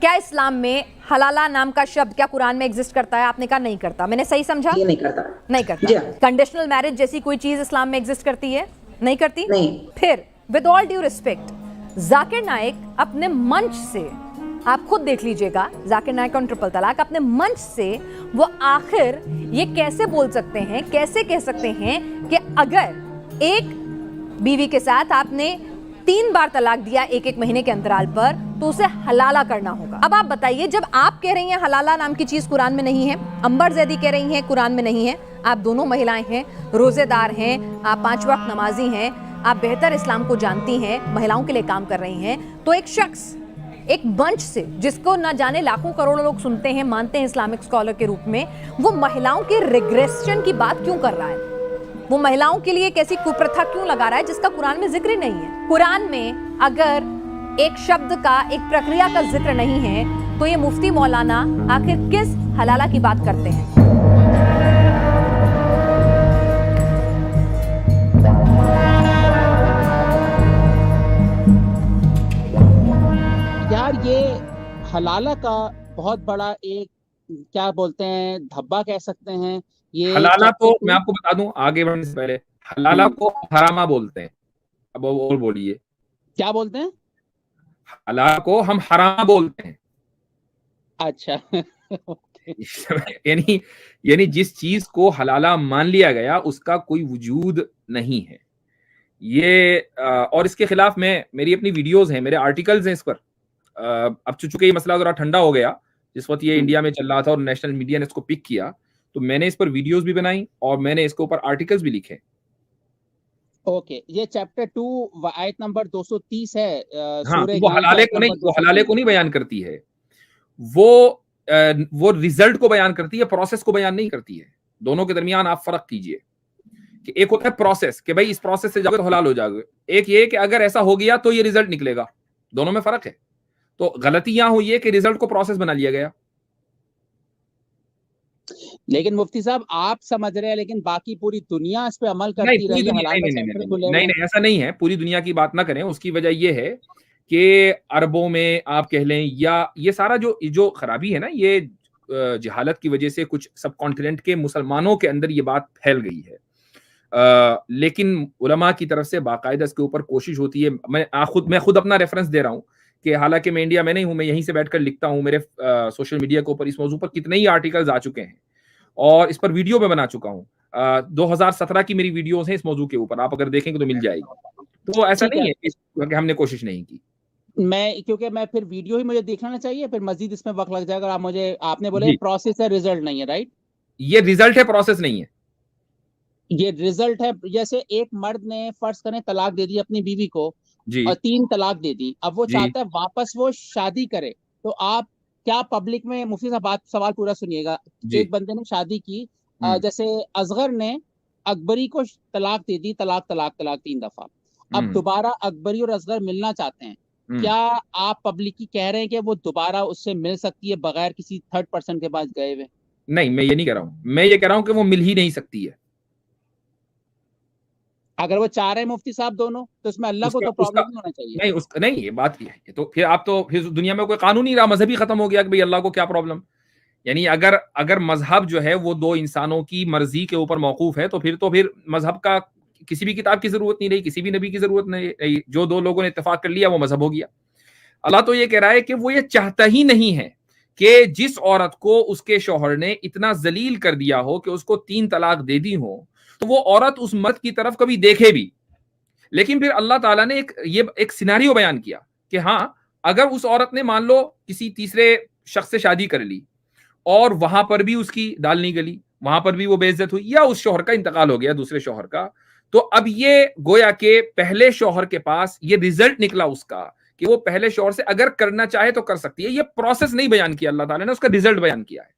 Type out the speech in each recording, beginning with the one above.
کیا اسلام میں حلالہ نام کا شبد کیا قرآن میں ایگزسٹ کرتا ہے؟ آپ نے کہا نہیں کرتا. میں نے صحیح سمجھا؟ یہ نہیں کرتا. نہیں کرتا. کنڈیشنل میرج جیسی کوئی چیز اسلام میں ایگزسٹ کرتی ہے؟ نہیں کرتی. پھر with all due respect Zakir Naik اپنے منچ سے، آپ خود دیکھ لیجئے گا، ذاکر نائک اور ٹرپل طلاق اپنے منچ سے وہ آخر یہ کیسے بول سکتے ہیں، کیسے کہہ سکتے ہیں کہ اگر ایک بیوی کے ساتھ آپ نے 3 بار طلاق دیا ایک مہینے کے انترال پر تو اسے حلالہ کرنا ہوگا. اب آپ بتائیے، جب آپ کہہ رہی ہیں حلالہ نام کی چیز قرآن میں نہیں ہے، امبر زیدی کہہ رہی ہیں قرآن میں نہیں ہے، آپ دونوں مہلائیں ہیں، روزے دار ہیں، آپ 5 وقت نمازی ہیں، آپ بہتر اسلام کو جانتی ہیں، مہلاؤں کے لیے کام کر رہی ہیں، تو ایک شخص ایک بنچ سے جس کو نہ جانے لاکھوں کروڑوں لوگ سنتے ہیں، مانتے ہیں اسلامک اسکالر کے روپ میں، وہ مہلاؤں کے ریگریشن کی بات کیوں کر رہا ہے؟ وہ مہلاؤں کے لیے ایک ایسی کپرتھا کیوں لگا رہا ہے جس کا قرآن میں ذکر ہی نہیں ہے؟ قرآن میں اگر ایک شبد کا، ایک پرکریا کا ذکر نہیں ہے تو یہ مفتی مولانا آخر کس حلالہ کی بات کرتے ہیں؟ یار یہ حلالہ کا بہت بڑا ایک کیا بولتے ہیں دھبا کہہ سکتے ہیں. یہ حلالہ تو میں آپ کو بتا دوں آگے بڑھنے سے پہلے، حلالہ کو حرامہ بولتے ہیں. اب اور بولیے کیا بولتے ہیں؟ حلالہ کو ہم حرامہ بولتے ہیں. اچھا یعنی جس چیز کو حلالہ مان لیا گیا اس کا کوئی وجود نہیں ہے. یہ اور اس کے خلاف میری اپنی ویڈیوز ہیں، میرے آرٹیکلز ہیں اس پر. اب چونکہ یہ مسئلہ ذرا ٹھنڈا ہو گیا، جس وقت یہ انڈیا میں چل رہا تھا اور نیشنل میڈیا نے اس کو پک کیا، تو میں نے اس پر ویڈیوز بھی بنائی اور میں نے اس کے اوپر آرٹیکلز بھی لکھے. اوکے، یہ چیپٹر 2 آیت نمبر 230 ہے. ہاں، وہ حلالے کو نہیں بیان کرتی ہے، وہ ریزلٹ کو بیان کرتی ہے، پروسیس کو بیان نہیں کرتی ہے. دونوں کے درمیان آپ فرق کیجئے کہ ایک ہوتا ہے پروسیس کہ بھائی اس پروسیس سے جاؤ تو حلال ہو جاؤ گے، ایک یہ کہ اگر ایسا ہو گیا تو یہ ریزلٹ نکلے گا. دونوں میں فرق ہے. تو غلطی یہاں ہوئی ہے کہ ریزلٹ کو پروسیس بنا لیا گیا. لیکن مفتی صاحب آپ سمجھ رہے ہیں لیکن باقی پوری دنیا اس پہ عمل کرتی رہی. نہیں، ایسا نہیں ہے. پوری دنیا کی بات نہ کریں. اس کی وجہ یہ ہے کہ عربوں میں آپ کہہ لیں یا یہ سارا جو خرابی ہے نا، یہ جہالت کی وجہ سے کچھ سب کانٹیننٹ کے مسلمانوں کے اندر یہ بات پھیل گئی ہے. لیکن علماء کی طرف سے باقاعدہ اس کے اوپر کوشش ہوتی ہے. میں خود اپنا ریفرنس دے رہا ہوں کہ حالانکہ میں انڈیا میں نہیں ہوں، میں یہیں سے بیٹھ کر لکھتا ہوں. میرے سوشل میڈیا کے اوپر اس موضوع پر کتنے ہی آرٹیکلز آ چکے ہیں اور اس پر ویڈیو میں بنا چکا ہوں. 2017 کی میری ویڈیوز ہیں اس موضوع کے اوپر، آپ اگر دیکھیں گے تو مل جائے گی. تو ایسا نہیں ہے کہ ہم نے کوشش نہیں کی. کیونکہ میں پھر ویڈیو ہی مجھے دیکھنا چاہیے، پھر مزید اس میں وقت لگ جائے گا. آپ نے بولے پروسیس ہے، ریزلٹ نہیں ہے، رائٹ؟ یہ ریزلٹ ہے، پروسیس نہیں ہے. یہ ریزلٹ ہے. جیسے ایک مرد نے فرض کریں طلاق دے دی اپنی بیوی کو اور 3 طلاق دے دی، اب وہ چاہتا ہے واپس وہ شادی کرے، تو آپ کیا پبلک میں، مفتی صاحب بات سوال پورا سنیے گا. ایک بندے نے شادی کی، جیسے اصغر نے اکبری کو طلاق دے دی، طلاق 3 دفعہ. اب دوبارہ اکبری اور اصغر ملنا چاہتے ہیں، کیا آپ پبلک کی کہہ رہے ہیں کہ وہ دوبارہ اس سے مل سکتی ہے بغیر کسی تھرڈ پرسن کے پاس گئے ہوئے؟ نہیں، میں یہ نہیں کہہ رہا ہوں. میں یہ کہہ رہا ہوں کہ وہ مل ہی نہیں سکتی ہے. اگر وہ چاہ رہے ہیں مفتی صاحب دونوں، تو اس میں اللہ کو تو پرابلم نہیں ہونا چاہیے. نہیں، یہ بات یہ ہے تو پھر آپ تو پھر دنیا میں کوئی قانون نہیں رہا، مذہب ہی ختم ہو گیا کہ بھئی اللہ کو کیا پرابلم. یعنی اگر مذہب جو ہے وہ 2 انسانوں کی مرضی کے اوپر موقوف ہے تو پھر مذہب کا کسی بھی کتاب کی ضرورت نہیں رہی، کسی بھی نبی کی ضرورت نہیں رہی. جو 2 لوگوں نے اتفاق کر لیا وہ مذہب ہو گیا. اللہ تو یہ کہہ رہا ہے کہ وہ یہ چاہتا ہی نہیں ہے کہ جس عورت کو اس کے شوہر نے اتنا ذلیل کر دیا ہو کہ اس کو 3 طلاق دے دی ہو تو وہ عورت اس مرد کی طرف کبھی دیکھے بھی. لیکن پھر اللہ تعالیٰ نے ایک سیناریو بیان کیا کہ ہاں، اگر اس عورت نے مان لو کسی تیسرے شخص سے شادی کر لی اور وہاں پر بھی اس کی دال نہیں گلی، وہاں پر بھی وہ بے عزت ہوئی، یا اس شوہر کا انتقال ہو گیا دوسرے شوہر کا، تو اب یہ گویا کہ پہلے شوہر کے پاس یہ ریزلٹ نکلا اس کا کہ وہ پہلے شوہر سے اگر کرنا چاہے تو کر سکتی ہے. یہ پروسیس نہیں بیان کیا اللہ تعالیٰ نے، اس کا ریزلٹ بیان کیا ہے.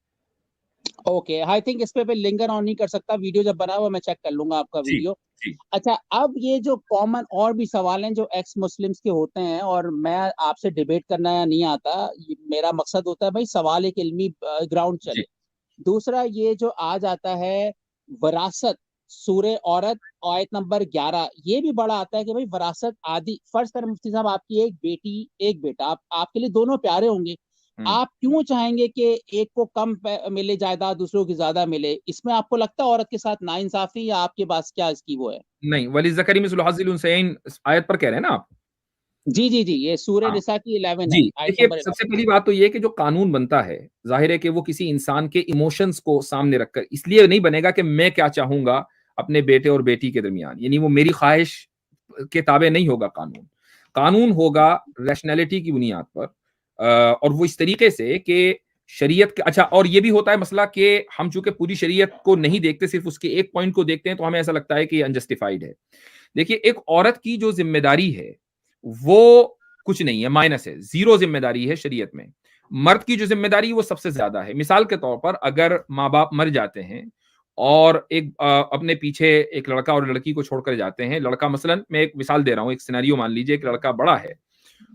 اوکے، آئی تھنک اس پہ لنگر آن نہیں کر سکتا. ویڈیو جب بنا ہوا میں چیک کر لوں گا آپ کا ویڈیو. اچھا، اب یہ جو کامن اور بھی سوال ہیں جو ایکس مسلمز کے ہوتے ہیں، اور میں آپ سے ڈیبیٹ کرنا یا نہیں آتا، میرا مقصد ہوتا ہے بھائی سوال ایک علمی گراؤنڈ چلے. دوسرا یہ جو آ جاتا ہے وراثت، سورہ عورت آیت نمبر 11، یہ بھی بڑا آتا ہے کہ بھائی وراثت عادی. فرض کر مفتی صاحب آپ کی ایک بیٹی ایک بیٹا، آپ کے لیے دونوں پیارے ہوں گے، آپ کیوں چاہیں گے کہ ایک کو کم ملے جائیداد دوسروں کی زیادہ ملے؟ اس میں آپ کو لگتا ہے عورت کے ساتھ ناانصافی یا آپ کے پاس کیا اس کی وہ ہے؟ نہیں، وَلِلذَّكَرِ مِثْلُ حَظِّ الْأُنثَيَيْنِ آیت پر کہہ رہے ہیں نا آپ؟ جی جی جی، یہ سورہ نساء کی 11 جی ہے، آیت دیکھیے، نمبر سب سے پہلی بات تو یہ کہ جو قانون بنتا ہے ظاہر ہے کہ وہ کسی انسان کے ایموشنز کو سامنے رکھ کر اس لیے نہیں بنے گا کہ میں کیا چاہوں گا اپنے بیٹے اور بیٹی کے درمیان، یعنی وہ میری خواہش کے تابع نہیں ہوگا قانون ہوگا ریشنلٹی کی بنیاد پر، اور وہ اس طریقے سے کہ شریعت کا اچھا، اور یہ بھی ہوتا ہے مسئلہ کہ ہم چونکہ پوری شریعت کو نہیں دیکھتے، صرف اس کے ایک پوائنٹ کو دیکھتے ہیں تو ہمیں ایسا لگتا ہے کہ یہ انجسٹیفائڈ ہے. دیکھیے، ایک عورت کی جو ذمہ داری ہے وہ کچھ نہیں ہے، مائنس ہے، زیرو ذمہ داری ہے شریعت میں. مرد کی جو ذمہ داری وہ سب سے زیادہ ہے. مثال کے طور پر اگر ماں باپ مر جاتے ہیں اور ایک اپنے پیچھے ایک لڑکا اور لڑکی کو چھوڑ کر جاتے ہیں، لڑکا مثلا، میں ایک مثال دے رہا ہوں، ایک سینیریو مان لیجئے، ایک لڑکا بڑا ہے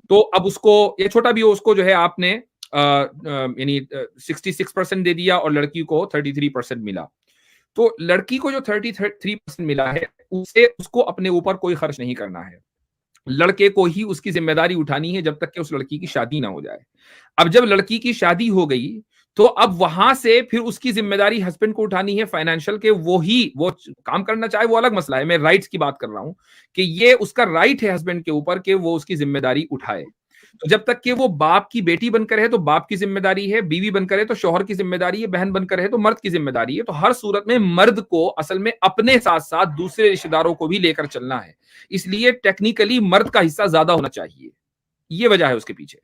تو اب اس کو، یا چھوٹا بھی ہو، اس کو جو ہے آپ نے یعنی 66% دے دیا اور لڑکی کو 33% ملا. تو لڑکی کو جو 33% ملا ہے اس کو اپنے اوپر کوئی خرچ نہیں کرنا ہے، لڑکے کو ہی اس کی ذمہ داری اٹھانی ہے جب تک کہ اس لڑکی کی شادی نہ ہو جائے. اب جب لڑکی کی شادی ہو گئی تو اب وہاں سے پھر اس کی ذمہ داری ہسبینڈ کو اٹھانی ہے فائنینشیل، کے وہ کام کرنا چاہے وہ الگ مسئلہ ہے، میں رائٹس کی بات کر رہا ہوں کہ یہ اس کا رائٹ ہے ہسبینڈ کے اوپر کہ وہ اس کی ذمہ داری اٹھائے. تو جب تک کہ وہ باپ کی بیٹی بن کر ہے تو باپ کی ذمہ داری ہے، بیوی بن کر ہے تو شوہر کی ذمہ داری ہے، بہن بن کر ہے تو مرد کی ذمہ داری ہے. تو ہر صورت میں مرد کو اصل میں اپنے ساتھ ساتھ دوسرے رشتہ داروں کو بھی لے کر چلنا ہے، اس لیے ٹیکنیکلی مرد کا حصہ زیادہ ہونا چاہیے. یہ وجہ ہے اس کے پیچھے.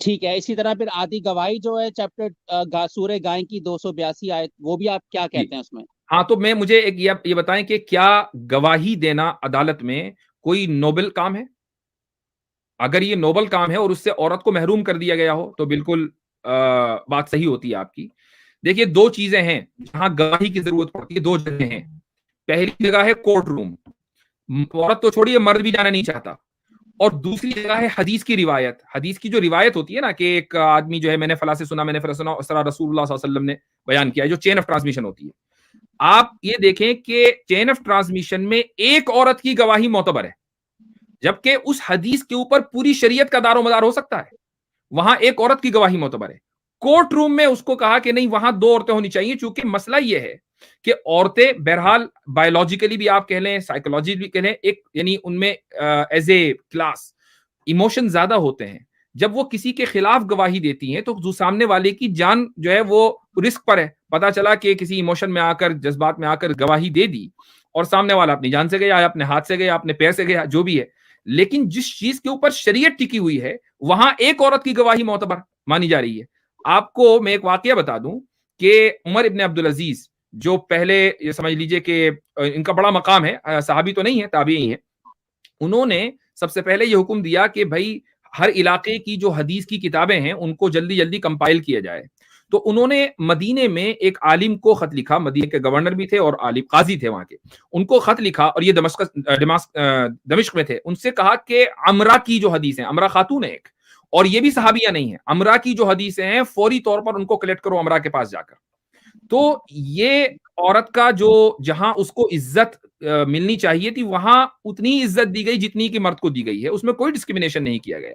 ٹھیک ہے. اسی طرح پھر آدھی گواہی جو ہے چیپٹر سورہ گائے کی 282 آیت، وہ بھی آپ کیا کہتے ہیں اس میں؟ ہاں، تو مجھے ایک یہ بتائیں کہ کیا گواہی دینا عدالت میں کوئی نوبل کام ہے؟ اگر یہ نوبل کام ہے اور اس سے عورت کو محروم کر دیا گیا ہو تو بالکل بات صحیح ہوتی ہے آپ کی. دیکھیے، دو چیزیں ہیں جہاں گواہی کی ضرورت پڑتی ہے، دو جگہیں ہیں. پہلی جگہ ہے کورٹ روم، عورت تو چھوڑیے، مرد بھی جانا نہیں چاہتا. اور دوسری جگہ ہے حدیث کی روایت. حدیث کی جو روایت ہوتی ہے نا کہ ایک آدمی جو ہے، میں نے فلاں سے سنا، میں نے فلاں سنا، اس طرح رسول اللہ صلی اللہ علیہ وسلم نے بیان کیا ہے، جو چین آف ٹرانسمیشن ہوتی ہے. آپ یہ دیکھیں کہ چین آف ٹرانسمیشن میں ایک عورت کی گواہی معتبر ہے، جبکہ اس حدیث کے اوپر پوری شریعت کا دار و مدار ہو سکتا ہے، وہاں ایک عورت کی گواہی معتبر ہے. کورٹ روم میں اس کو کہا کہ نہیں، وہاں دو عورتیں ہونی چاہیے، چونکہ مسئلہ یہ ہے کہ عورتیں بہرحال بایولوجیکلی بھی آپ کہہ لیں، سائیکولوجی بھی کہہ لیں، ایک یعنی ان میں ایز اے کلاس ایموشن زیادہ ہوتے ہیں. جب وہ کسی کے خلاف گواہی دیتی ہیں تو جو سامنے والے کی جان جو ہے وہ رسک پر ہے. پتا چلا کہ کسی ایموشن میں آ کر، جذبات میں آ کر گواہی دے دی اور سامنے والا اپنی جان سے گیا، اپنے ہاتھ سے گیا، اپنے پیر سے گیا، جو بھی ہے. لیکن جس چیز کے اوپر شریعت ٹکی ہوئی ہے وہاں ایک عورت کی گواہی معتبر مانی جا رہی ہے. آپ کو میں ایک واقعہ بتا دوں کہ عمر ابن عبدالعزیز، جو پہلے یہ سمجھ لیجئے کہ ان کا بڑا مقام ہے، صحابی تو نہیں ہے، تابعی ہیں، انہوں نے سب سے پہلے یہ حکم دیا کہ بھائی ہر علاقے کی جو حدیث کی کتابیں ہیں ان کو جلدی جلدی کمپائل کیا جائے. تو انہوں نے مدینے میں ایک عالم کو خط لکھا، مدینے کے گورنر بھی تھے اور عالم قاضی تھے وہاں کے، ان کو خط لکھا، اور یہ دمشق میں تھے. ان سے کہا کہ عمرہ کی جو حدیث ہیں، عمرہ خاتون ہے ایک، اور یہ بھی صحابیہ نہیں ہے، عمرہ کی جو حدیثیں ہیں فوری طور پر ان کو کلیکٹ کرو عمرہ کے پاس جا کر. تو یہ عورت کا جو جہاں اس کو عزت ملنی چاہیے تھی وہاں اتنی عزت دی گئی جتنی کہ مرد کو دی گئی ہے، اس میں کوئی ڈسکریمنیشن نہیں کیا گیا.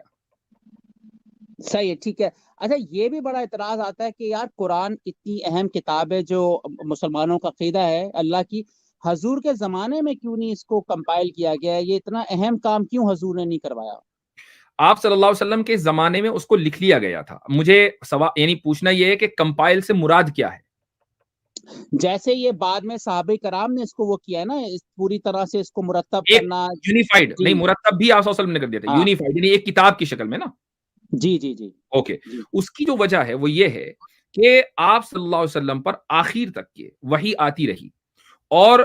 صحیح ہے، ٹھیک ہے. اچھا، یہ بھی بڑا اعتراض آتا ہے کہ یار قرآن اتنی اہم کتاب ہے جو مسلمانوں کا عقیدہ ہے اللہ کی، حضور کے زمانے میں کیوں نہیں اس کو کمپائل کیا گیا؟ یہ اتنا اہم کام کیوں حضور نے نہیں کروایا؟ آپ صلی اللہ علیہ وسلم کے زمانے میں اس کو لکھ لیا گیا تھا. مجھے یعنی پوچھنا یہ ہے کہ کمپائل سے مراد کیا ہے؟ جیسے یہ بعد میں صحابہ کرام نے اس کو وہ کیا ہے نا، پوری طرح سے اس کو مرتب کرنا. یونیفائڈ نہیں، مرتب بھی آپ صلی اللہ علیہ وسلم نے کر دیا تھا، یونیفائڈ یعنی ایک کتاب کی شکل میں نا. جی جی جی، اوکے. اس کی جو وجہ ہے وہ یہ ہے کہ آپ صلی اللہ علیہ وسلم پر آخر تک کے وحی آتی رہی، اور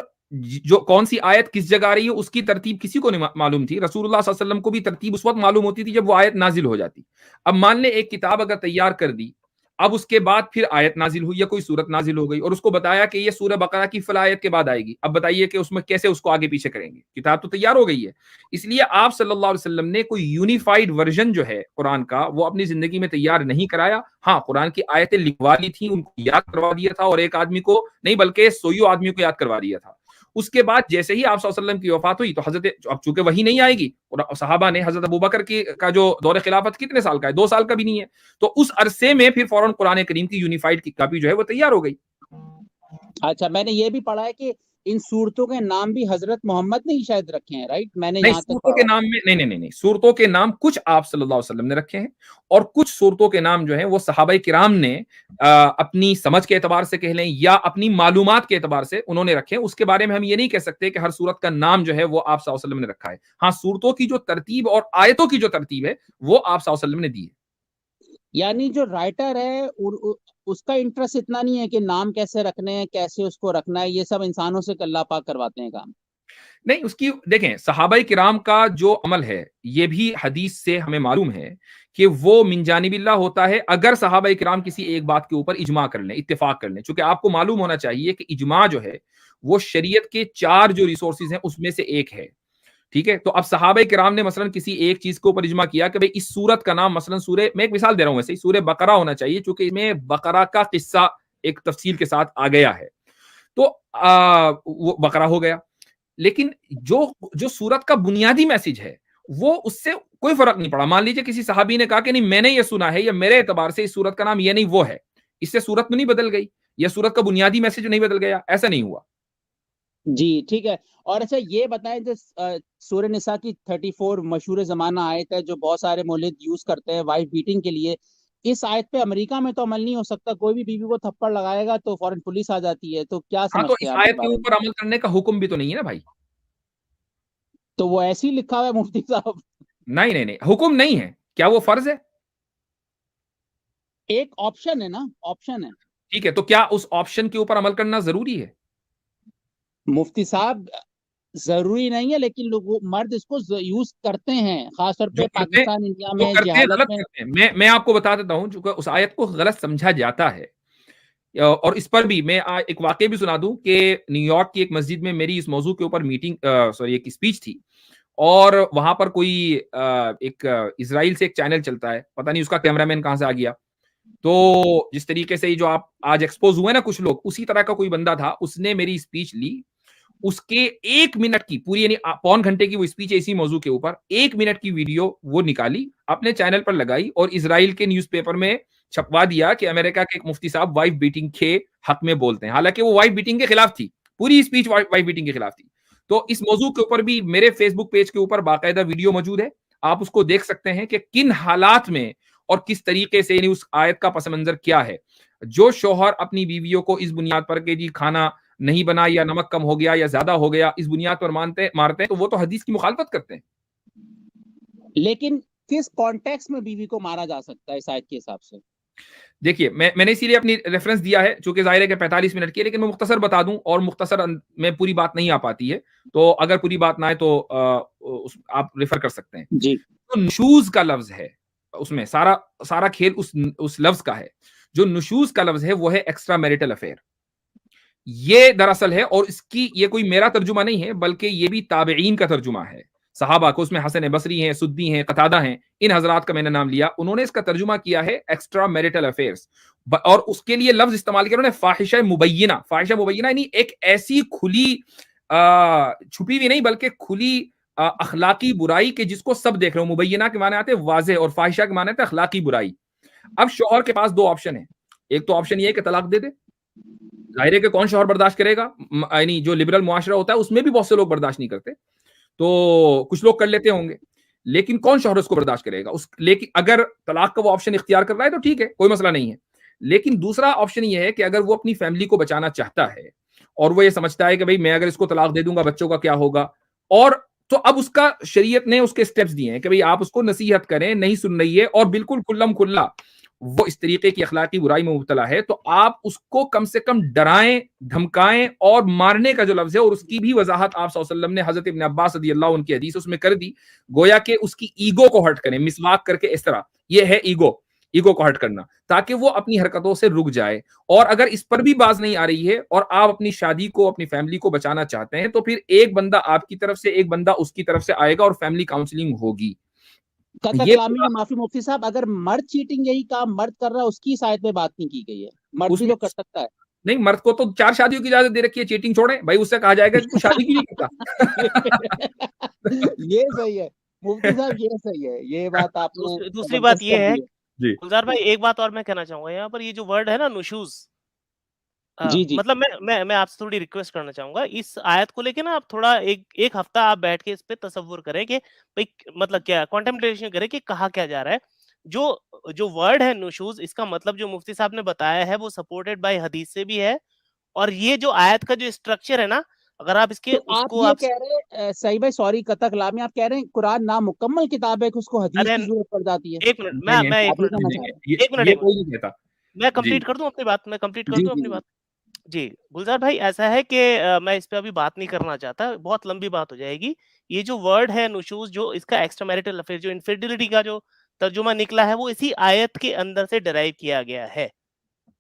جو کون سی آیت کس جگہ آ رہی ہے اس کی ترتیب کسی کو نہیں معلوم تھی. رسول اللہ صلی اللہ علیہ وسلم کو بھی ترتیب اس وقت معلوم ہوتی تھی جب وہ آیت نازل ہو جاتی. اب مان لیں ایک کتاب اگر تیار کر دی، اب اس کے بعد پھر آیت نازل ہوئی یا کوئی سورت نازل ہو گئی اور اس کو بتایا کہ یہ سورہ بقرہ کی فلاں آیت کے بعد آئے گی، اب بتائیے کہ اس میں کیسے اس کو آگے پیچھے کریں گے؟ کتاب تو تیار ہو گئی ہے. اس لیے آپ صلی اللہ علیہ وسلم نے کوئی یونیفائڈ ورژن جو ہے قرآن کا وہ اپنی زندگی میں تیار نہیں کرایا. ہاں، قرآن کی آیتیں لکھوا لی تھیں، ان کو یاد کروا دیا تھا، اور ایک آدمی کو نہیں بلکہ 100 آدمیوں کو یاد کروا دیا تھا. اس کے بعد جیسے ہی آپ صلی اللہ علیہ وسلم کی وفات ہوئی تو حضرت، اب چونکہ وہی نہیں آئے گی، اور صحابہ نے حضرت ابوبکر کا جو دور خلافت کتنے سال کا ہے، 2 سال کا بھی نہیں ہے، تو اس عرصے میں پھر فوراً قرآن کریم کی یونیفائڈ کی کاپی جو ہے وہ تیار ہو گئی. اچھا، میں نے یہ بھی پڑھا ہے کہ ان صورتوں کے نام بھی حضرت محمد نے ہی شاید رکھے ہیں، رائٹ؟ میں نے نہیں، یہاں تک صورتوں کے نام میں نہیں، صورتوں کے نام کچھ آپ صلی اللہ علیہ وسلم نے رکھے ہیں، اور کچھ صورتوں کے نام جو ہیں وہ صحابہ کرام نے اپنی سمجھ کے اعتبار سے کہہ لیں یا اپنی معلومات کے اعتبار سے انہوں نے رکھے ہیں. اس کے بارے میں ہم یہ نہیں کہہ سکتے کہ ہر صورت کا نام جو ہے وہ آپ صلی اللہ علیہ وسلم نے رکھا ہے. ہاں، صورتوں کی جو ترتیب اور آیتوں کی جو ترتیب ہے وہ آپ صلی اللہ علیہ وسلم نے دی ہے. یعنی جو رائٹر ہے اس کا انٹرسٹ اتنا نہیں ہے کہ نام کیسے رکھنے ہیں، کیسے اس کو رکھنا ہے، یہ سب انسانوں سے اللہ پاک کرواتے ہیں کام. نہیں، اس کی دیکھیں، صحابہ کرام کا جو عمل ہے یہ بھی حدیث سے ہمیں معلوم ہے کہ وہ من جانب اللہ ہوتا ہے اگر صحابہ کرام کسی ایک بات کے اوپر اجماع کر لیں، اتفاق کر لیں. چونکہ آپ کو معلوم ہونا چاہیے کہ اجماع جو ہے وہ شریعت کے 4 جو ریسورسز ہیں اس میں سے ایک ہے. ٹھیک ہے، تو اب صحابہ کرام نے مثلا کسی ایک چیز کے اوپر اجماع کیا کہ بھئی اس سورت کا نام مثلا سورہ، میں ایک مثال دے رہا ہوں ویسے ہی، سورہ بقرہ ہونا چاہیے چونکہ اس میں بقرہ کا قصہ ایک تفصیل کے ساتھ آ گیا ہے، تو وہ بقرہ ہو گیا. لیکن جو سورت کا بنیادی میسج ہے وہ اس سے کوئی فرق نہیں پڑا. مان لیجیے کسی صحابی نے کہا کہ نہیں میں نے یہ سنا ہے یا میرے اعتبار سے اس سورت کا نام یہ نہیں وہ ہے، اس سے سورت میں نہیں بدل گئی یا سورت کا بنیادی میسج نہیں بدل گیا، ایسا نہیں ہوا. جی ٹھیک ہے. اور اچھا یہ بتائیں جو سورہ نساء کی 34 مشہور زمانہ آیت ہے جو بہت سارے مولد یوز کرتے ہیں وائف بیٹنگ کے لیے، اس آیت پہ امریکہ میں تو عمل نہیں ہو سکتا، کوئی بھی بیوی کو تھپڑ لگائے گا تو فوراً پولیس آ جاتی ہے، تو کیا ہاں، تو سمجھتے اس ہیں آپ اس آیت کے بارے میں؟ اوپر عمل کرنے کا حکم بھی تو نہیں ہے نا بھائی. تو وہ ایسے ہی لکھا ہوا ہے مفتی صاحب؟ نہیں، حکم نہیں ہے. کیا وہ فرض ہے؟ ایک آپشن ہے نا، آپشن ہے. ٹھیک ہے، تو کیا اس آپشن کے اوپر عمل کرنا ضروری ہے؟ مفتی صاحب ضروری نہیں ہے، لیکن لوگ مرد اس کو یوز کرتے ہیں، خاص طور پہ پاکستان انڈیا میں جہالت میں. میں آپ کو بتا دیتا ہوں، چونکہ اس آیت کو غلط سمجھا جاتا ہے، اور اس پر بھی میں ایک واقعہ بھی سنا دوں کہ نیو یارک کی ایک مسجد میں میری اس موضوع کے اوپر میٹنگ ایک اسپیچ تھی، اور وہاں پر کوئی ایک اسرائیل سے ایک چینل چلتا ہے، پتہ نہیں اس کا کیمرہ مین کہاں سے آ گیا، تو جس طریقے سے جو آپ آج ایکسپوز ہوئے نا کچھ لوگ، اسی طرح کا کوئی بندہ تھا، اس نے میری اسپیچ لی، اس کے 1 منٹ کی پوری یعنی پون گھنٹے کی وہ اسپیچ ہے اسی موضوع کے اوپر، 1 منٹ کی ویڈیو وہ نکالی، اپنے چینل پر لگائی اور اسرائیل کے نیوز پیپر میں چھپوا دیا کہ امریکہ کے ایک مفتی صاحب وائف بیٹنگ کے حق میں بولتے ہیں، حالانکہ وہ وائف بیٹنگ کے خلاف تھی، پوری اسپیچ وائف بیٹنگ کے خلاف تھی. تو اس موضوع کے اوپر بھی میرے فیس بک پیج کے اوپر باقاعدہ ویڈیو موجود ہے، آپ اس کو دیکھ سکتے ہیں کہ کن حالات میں اور کس طریقے سے یعنی اس آیت کا پس منظر کیا ہے. جو شوہر اپنی بیویوں کو اس بنیاد پر کہ جی کھانا نہیں بنا یا نمک کم ہو گیا یا زیادہ ہو گیا اس بنیاد پر مارتے ہیں تو وہ تو حدیث کی مخالفت کرتے ہیں. لیکن کس کانٹیکس میں بیوی کو مارا جا سکتا ہے اس آیت کے حساب سے؟ دیکھیے میں نے اسی لیے اپنی ریفرنس دیا ہے چونکہ ظاہر ہے کہ 45 منٹ کی ہے، لیکن میں مختصر بتا دوں اور مختصر میں پوری بات نہیں آ پاتی ہے، تو اگر پوری بات نہ آئے تو آپ ریفر کر سکتے ہیں. جی. جو نشوز کا لفظ ہے اس میں سارا کھیل اس لفظ کا ہے. جو نشوز کا لفظ ہے وہ ہے ایکسٹرا میریٹل افیئر. یہ دراصل ہے، اور اس کی یہ کوئی میرا ترجمہ نہیں ہے بلکہ یہ بھی تابعین کا ترجمہ ہے، صحابہ کو، اس میں حسن بصری ہیں، سدی ہیں، قتادہ ہیں، ان حضرات کا میں نے نام لیا، انہوں نے اس کا ترجمہ کیا ہے ایکسٹرا میریٹل افیئرز، اور اس کے لیے لفظ استعمال کیا انہوں نے فاحشہ مبینہ یعنی ایک ایسی کھلی چھپی ہوئی نہیں بلکہ کھلی اخلاقی برائی کہ جس کو سب دیکھ رہے ہو. مبینہ کے معنی آتے ہیں واضح اور فاحشہ کے معنی آتے ہیں اخلاقی برائی. اب شوہر کے پاس 2 آپشن ہیں، ایک تو آپشن یہ ہے کہ طلاق دے دے، ظاہر ہے کہ کون شوہر برداشت کرے گا، یعنی جو لبرل معاشرہ ہوتا ہے اس میں بھی بہت سے لوگ برداشت نہیں کرتے، تو کچھ لوگ کر لیتے ہوں گے، لیکن کون شوہر اس کو برداشت کرے گا. لیکن اگر طلاق کا وہ آپشن اختیار کر رہا ہے تو ٹھیک ہے، کوئی مسئلہ نہیں ہے. لیکن دوسرا آپشن یہ ہے کہ اگر وہ اپنی فیملی کو بچانا چاہتا ہے اور وہ یہ سمجھتا ہے کہ بھئی میں اگر اس کو طلاق دے دوں گا بچوں کا کیا ہوگا، اور تو اب اس کا شریعت نے اس کے سٹیپس دیے ہیں کہ بھئی آپ اس کو نصیحت کریں، نہیں سن رہی ہے اور بالکل کھلم کھلا وہ اس طریقے کی اخلاقی برائی میں مبتلا ہے، تو آپ اس کو کم سے کم ڈرائیں، دھمکائیں، اور مارنے کا جو لفظ ہے اور اس کی بھی وضاحت آپ صلی اللہ علیہ وسلم نے حضرت ابن عباس رضی اللہ عنہ کی حدیث اس میں کر دی، گویا کہ اس کی ایگو کو ہرٹ کریں، مسواک کر کے اس طرح، یہ ہے ایگو کو ہرٹ کرنا، تاکہ وہ اپنی حرکتوں سے رک جائے. اور اگر اس پر بھی باز نہیں آ رہی ہے اور آپ اپنی شادی کو، اپنی فیملی کو بچانا چاہتے ہیں، تو پھر ایک بندہ آپ کی طرف سے، ایک بندہ اس کی طرف سے آئے گا اور فیملی کاؤنسلنگ ہوگی. قطع کلامی میں معافی مفتی صاحب، اگر مرد چیٹنگ یہی کام مرد کر رہا ہے اس کی اس آیت میں بات نہیں کی گئی ہے، مرد بھی تو کر سکتا ہے. نہیں مرد کو تو 4 شادیوں کی اجازت دے رکھی ہے, چیٹنگ چھوڑیں بھائی, اس سے کہا جائے گا کہ تو شادی کیوں نہیں کرتا. یہ صحیح ہے مفتی صاحب, یہ صحیح ہے, یہ بات آپ نے. دوسری بات یہ ہے جی گلزار بھائی, ایک بات اور میں کہنا چاہوں گا یہاں پر, یہ جو ورڈ ہے نا نشوز, جی جی مطلب میں آپ سے تھوڑی ریکویسٹ کرنا چاہوں گا اس آیت کو لے کے نا, آپ تھوڑا ایک ہفتہ آپ بیٹھ کے اس پہ تصور کریں کہ مطلب کیا کانٹمپلیشن کریں کہ کہا کیا جا رہا ہے. جو ورڈ ہے نشوز, اس کا مطلب جو مفتی صاحب نے بتایا ہے وہ سپورٹڈ بائی حدیث سے بھی ہے, اور یہ جو آیت کا جو اسٹرکچر ہے نا, اگر آپ اس کے اس آپ کو یہ کہہ رہے ہیں صحیح بھائی, سوری قطع کلام, آپ کہہ رہے ہیں قرآن نامکمل کتاب ہے کہ اس کو حدیث کی ضرورت پڑ جاتی ہے. ایک منٹ میں کمپلیٹ کر دوں اپنی بات, جی گلزار بھائی, ایسا ہے کہ میں اس پہ ابھی بات نہیں کرنا چاہتا, بہت لمبی بات ہو جائے گی. یہ جو ورڈ ہے نشوز, جو اس کا ایکسٹرا میریٹل افیئر, جو انفیڈیلٹی کا جو ترجمہ نکلا ہے, وہ اسی آیت کے اندر سے ڈرائیو کیا گیا ہے.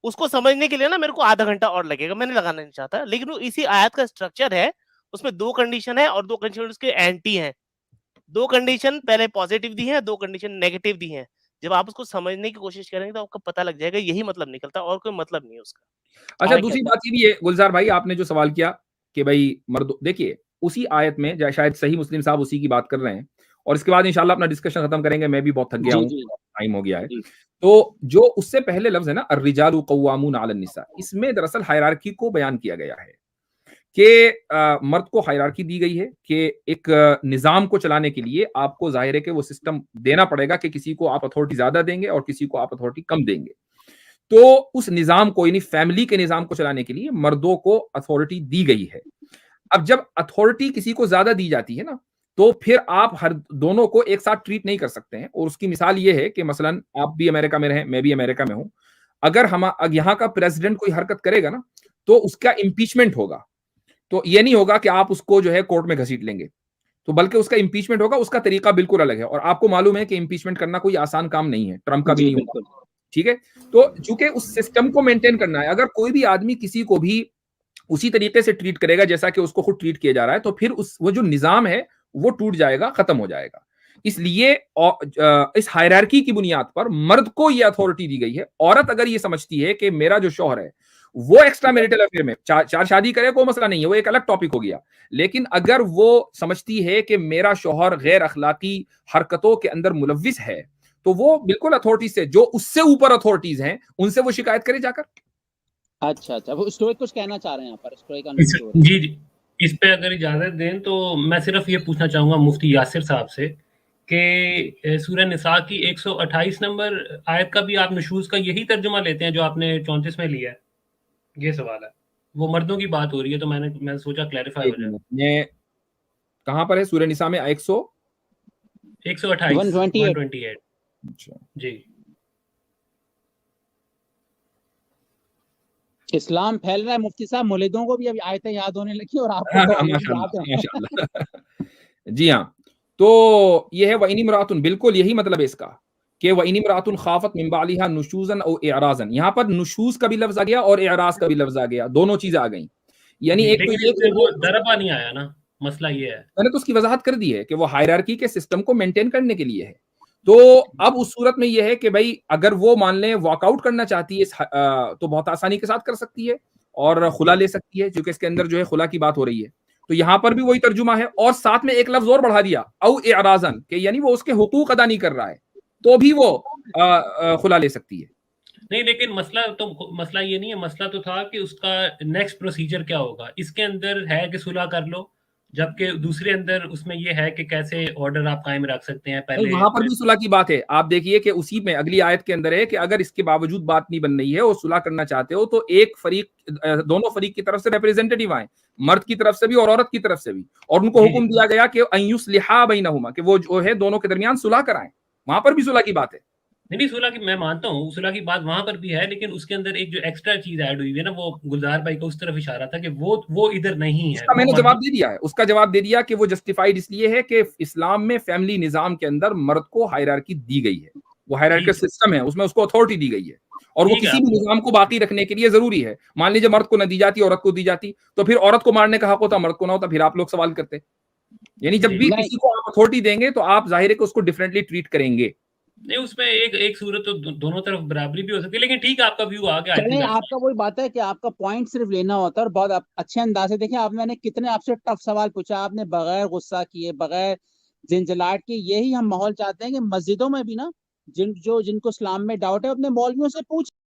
اس کو سمجھنے کے لیے نا میرے کو آدھا گھنٹہ اور لگے گا, میں نہیں لگانا نہیں چاہتا, لیکن وہ اسی آیت کا اسٹرکچر ہے, اس میں 2 کنڈیشن ہے اور 2 کنڈیشن اس کے اینٹی ہیں. 2 کنڈیشن پہلے پازیٹیو دی ہیں, 2 کنڈیشن نیگیٹو دی ہیں. جب آپ اس کو سمجھنے کی کوشش کریں گے تو آپ کو پتہ لگ جائے گا یہی مطلب نکلتا, اور کوئی مطلب نہیں ہے اس کا. اچھا دوسری بات یہ بھی ہے گلزار بھائی, آپ نے جو سوال کیا کہ بھائی مرد, دیکھیے اسی آیت میں شاید صحیح مسلم صاحب اسی کی بات کر رہے ہیں, اور اس کے بعد انشاءاللہ اپنا ڈسکشن ختم کریں گے, میں بھی بہت تھک گیا ہوں, ٹائم ہو گیا ہے. تو جو اس سے پہلے لفظ ہے نا الرجال قوامون علی النساء, اس میں دراصل ہائرارکی کو بیان کیا گیا ہے کہ مرد کو ہائرارکی دی گئی ہے کہ ایک نظام کو چلانے کے لیے آپ کو ظاہر ہے کہ وہ سسٹم دینا پڑے گا کہ کسی کو آپ اتھارٹی زیادہ دیں گے اور کسی کو آپ اتھارٹی کم دیں گے. تو اس نظام کو, یعنی فیملی کے نظام کو چلانے کے لیے مردوں کو اتھارٹی دی گئی ہے. اب جب اتھارٹی کسی کو زیادہ دی جاتی ہے نا, تو پھر آپ ہر دونوں کو ایک ساتھ ٹریٹ نہیں کر سکتے ہیں. اور اس کی مثال یہ ہے کہ مثلا آپ بھی امریکہ میں رہیں, میں بھی امریکہ میں ہوں, اگر ہم یہاں کا پریزیڈنٹ کوئی حرکت کرے گا نا تو اس کا امپیچمنٹ ہوگا. تو یہ نہیں ہوگا کہ آپ اس کو جو ہے کورٹ میں گھسیٹ لیں گے, تو بلکہ اس کا امپیچمنٹ ہوگا, اس کا طریقہ بالکل الگ ہے. اور آپ کو معلوم ہے کہ امپیچمنٹ کرنا کوئی آسان کام نہیں ہے, ٹرمپ کا بھی نہیں ہوگا, ٹھیک ہے. تو چونکہ اس سسٹم کو مینٹین کرنا ہے, اگر کوئی بھی آدمی کسی کو بھی اسی طریقے سے ٹریٹ کرے گا جیسا کہ اس کو خود ٹریٹ کیا جا رہا ہے, تو پھر وہ جو نظام ہے وہ ٹوٹ جائے گا, ختم ہو جائے گا. اس لیے اس ہائرارکی کی بنیاد پر مرد کو یہ اتھارٹی دی گئی ہے. عورت اگر یہ سمجھتی ہے کہ میرا جو شوہر ہے وہ ایکسٹرا میریٹل افیئر میں 4 شادی کرے, کوئی مسئلہ نہیں ہے, وہ ایک الگ ٹاپک ہو گیا. لیکن اگر وہ سمجھتی ہے کہ میرا شوہر غیر اخلاقی حرکتوں کے اندر ملوث ہے, تو وہ بالکل اتھارٹی سے, جو اس سے اوپر اتھارٹیز ہیں, ان سے وہ شکایت کرے جا کر. اچھا وہ اسٹوئک کچھ کہنا چاہ رہے ہیں یہاں پر, جی اس پہ اگر اجازت دیں تو میں صرف یہ پوچھنا چاہوں گا مفتی یاسر صاحب سے کہ سورہ نساء کی 128 نمبر آیت کا بھی آپ نشوز کا یہی ترجمہ لیتے ہیں جو آپ نے 34 میں لیا ہے؟ یہ سوال ہے, وہ مردوں کی بات ہو رہی ہے, تو میں سوچا کلیریفائی ہو جائے. کہاں پر ہے سورہ نساء میں 128 جی. اسلام پھیل رہا ہے مفتی صاحب, مولدوں کو بھی ابھی آیتیں یاد ہونے لگی اور آپ کو. جی ہاں, تو یہ ہے وَإِنِ امْرَأَةٌ, بالکل یہی مطلب ہے اس کا کہ وَإِنِ امْرَأَةٌ خَافَتْ مِنْ بَعْلِهَا نُشُوزًا أَوْ إِعْرَاضًا. یہاں پر نشوز کا بھی لفظ آ گیا اور اعراض کا بھی لفظ آ گیا, دونوں چیزیں آ گئیں. یعنی ایک تو یہ وہ درپا نہیں آیا نا, مسئلہ یہ ہے, میں نے تو اس کی وضاحت کر دی ہے کہ وہ ہائرارکی کے سسٹم کو مینٹین کرنے کے لیے ہے. تو اب اس صورت میں یہ ہے کہ بھائی اگر وہ مان لیں واک آؤٹ کرنا چاہتی ہے تو بہت آسانی کے ساتھ کر سکتی ہے اور خلا لے سکتی ہے, کیونکہ اس کے اندر جو ہے خلا کی بات ہو رہی ہے. تو یہاں پر بھی وہی ترجمہ ہے, اور ساتھ میں ایک لفظ اور بڑھا دیا او اعراضن, کہ یعنی وہ اس کے حقوق ادا نہیں کر رہا ہے تو بھی وہ خلا لے سکتی ہے. نہیں لیکن مسئلہ یہ نہیں ہے, مسئلہ تو تھا کہ اس کا نیکسٹ پروسیجر کیا ہوگا. اس کے اندر ہے کہ صلح کر لو, جبکہ دوسرے اندر اس میں یہ ہے کہ کیسے آرڈر آپ قائم رکھ سکتے ہیں. پہلے وہاں پر بھی صلح کی بات ہے, آپ دیکھیے کہ اسی میں اگلی آیت کے اندر ہے کہ اگر اس کے باوجود بات نہیں بن رہی ہے اور صلح کرنا چاہتے ہو تو ایک فریق, دونوں فریق کی طرف سے ریپریزنٹیٹیو آئیں, مرد کی طرف سے بھی اور عورت کی طرف سے بھی, اور ان کو حکم دیا گیا کہ ان یصلحا بینہما, کہ وہ جو ہے دونوں کے درمیان صلح کرائیں. وہاں پر بھی صلح کی بات ہے. نہیں صلح کی میں مانتا ہوں, صلح کی بات وہاں پر بھی ہے, لیکن اس کے اندر ایک جو ایکسٹرا چیز ایڈ ہوئی ہے نا, وہ گلزار بھائی کو اس طرف اشارہ تھا کہ وہ ادھر نہیں ہے. میں نے جواب دے دیا ہے, اس کا جواب دے دیا کہ وہ جسٹیفائڈ اس لیے ہے کہ اسلام میں فیملی نظام کے اندر مرد کو ہائرارکی دی گئی ہے, وہ ہائرارکی سسٹم ہے, اس میں اس کو اتھارٹی دی گئی ہے, اور وہ کسی بھی نظام کو باقی رکھنے کے لیے ضروری ہے. مان لیجیے مرد کو نہ دی جاتی, عورت کو دی جاتی, تو پھر عورت کو مارنے کا حق ہوتا, مرد کو نہ ہوتا, پھر آپ لوگ سوال کرتے. یعنی جب بھی کسی کو آپ اتھارٹی دیں گے تو آپ ظاہر ہے کہ اس کو ڈفرینٹلی ٹریٹ کریں گے. نہیں اس میں ایک صورت تو دونوں طرف برابری بھی ہو سکتی ہے، لیکن ٹھیک ہے آپ کا ویو آ گیا. آپ کا وہی بات ہے کہ آپ کا پوائنٹ صرف لینا ہوتا ہے اور بہت اچھے انداز سے دیکھیں. میں نے کتنے آپ سے ٹف سوال پوچھا، آپ نے بغیر غصہ کیے، بغیر جھنجھلاہٹ کی. یہی ہم ماحول چاہتے ہیں کہ مسجدوں میں بھی نا جن کو اسلام میں ڈاؤٹ ہے اپنے مولویوں سے پوچھ